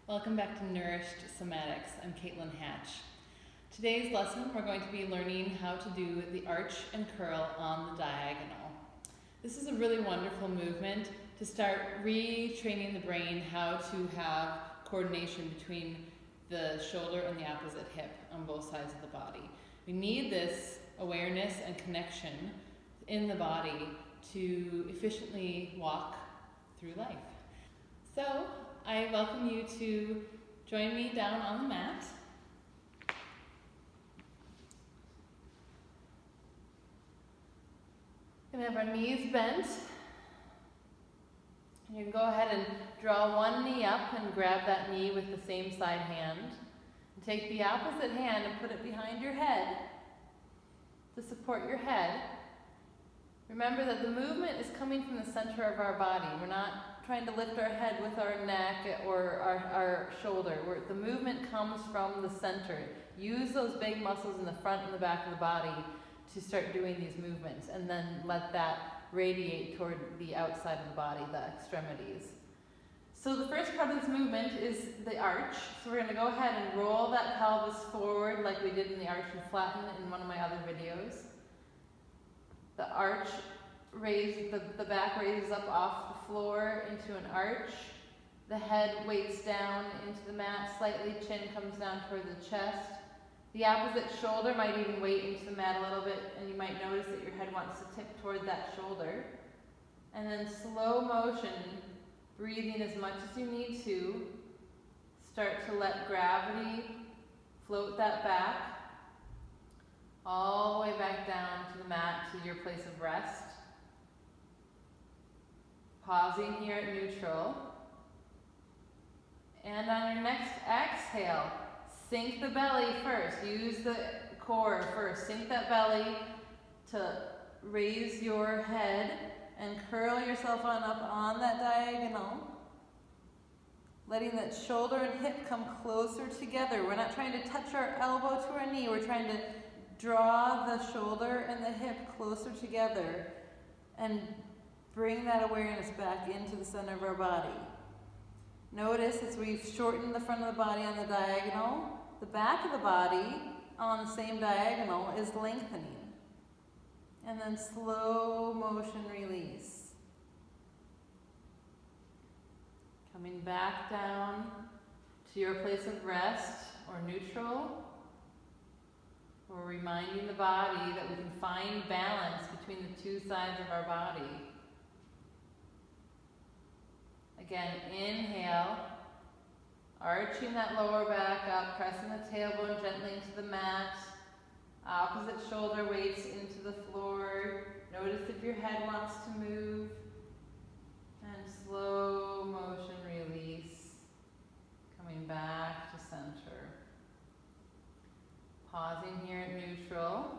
Welcome back to Nourished Somatics. I'm Caitlin Hatch. Today's lesson we're going to be learning how to do the arch and curl on the diagonal. This is a really wonderful movement to start retraining the brain how to have coordination between the shoulder and the opposite hip on both sides of the body. We need this awareness and connection in the body to efficiently walk through life. So, I welcome you to join me down on the mat. We're going to have our knees bent. You can go ahead and draw one knee up and grab that knee with the same side hand. And take the opposite hand and put it behind your head to support your head. Remember that the movement is coming from the center of our body. We're not trying to lift our head with our neck or our shoulder. The movement comes from the center. Use those big muscles in the front and the back of the body to start doing these movements, and then let that radiate toward the outside of the body, the extremities. So the first part of this movement is the arch. So we're going to go ahead and roll that pelvis forward like we did in the arch and flatten in one of my other videos. The arch the back raises up off the floor into an arch. The head weights down into the mat slightly, chin comes down toward the chest. The opposite shoulder might even weight into the mat a little bit, and you might notice that your head wants to tip toward that shoulder. And then slow motion, breathing as much as you need to. Start to let gravity float that back all the way back down to the mat, to your place of rest. Pausing here at neutral. And on your next exhale, sink the belly first. Use the core first. Sink that belly to raise your head and curl yourself on up on that diagonal. Letting that shoulder and hip come closer together. We're not trying to touch our elbow to our knee. We're trying to draw the shoulder and the hip closer together and bring that awareness back into the center of our body. Notice as we've shortened the front of the body on the diagonal, the back of the body on the same diagonal is lengthening. And then slow motion release. Coming back down to your place of rest or neutral. We're reminding the body that we can find balance between the two sides of our body. Again, inhale, arching that lower back up, pressing the tailbone gently into the mat. Opposite shoulder weights into the floor. Notice if your head wants to move. And slow motion release, coming back to center. Pausing here at neutral.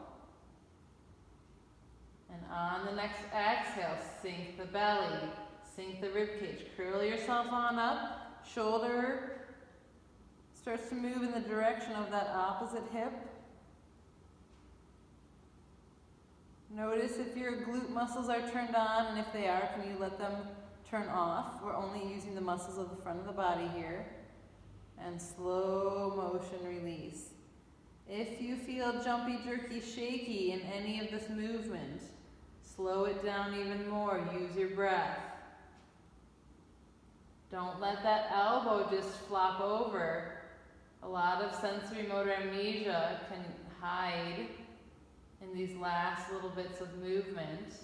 And on the next exhale, sink the belly. Sink the ribcage. Curl yourself on up. Shoulder starts to move in the direction of that opposite hip. Notice if your glute muscles are turned on, and if they are, can you let them turn off? We're only using the muscles of the front of the body here. And slow motion release. If you feel jumpy, jerky, shaky in any of this movement, slow it down even more. Use your breath. Don't let that elbow just flop over. A lot of sensory motor amnesia can hide in these last little bits of movement.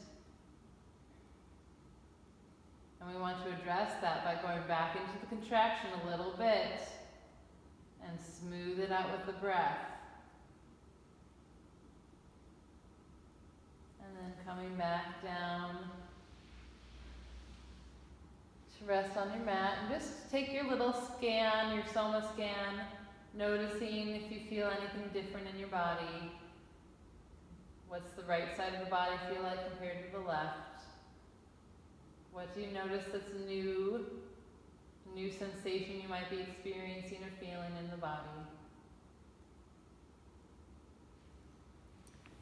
And we want to address that by going back into the contraction a little bit and smooth it out with the breath. And then coming back down to rest on your mat, and just take your little scan, your Soma scan, noticing if you feel anything different in your body. What's the right side of the body feel like compared to the left? What do you notice that's new sensation you might be experiencing or feeling in the body?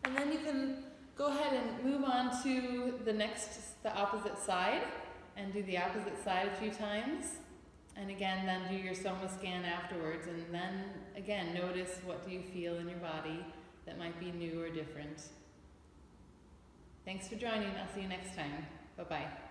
And then you can go ahead and move on to the opposite side, and do the opposite side a few times. And again, then do your Soma scan afterwards, and then again, notice what do you feel in your body that might be new or different. Thanks for joining. I'll see you next time. Bye-bye.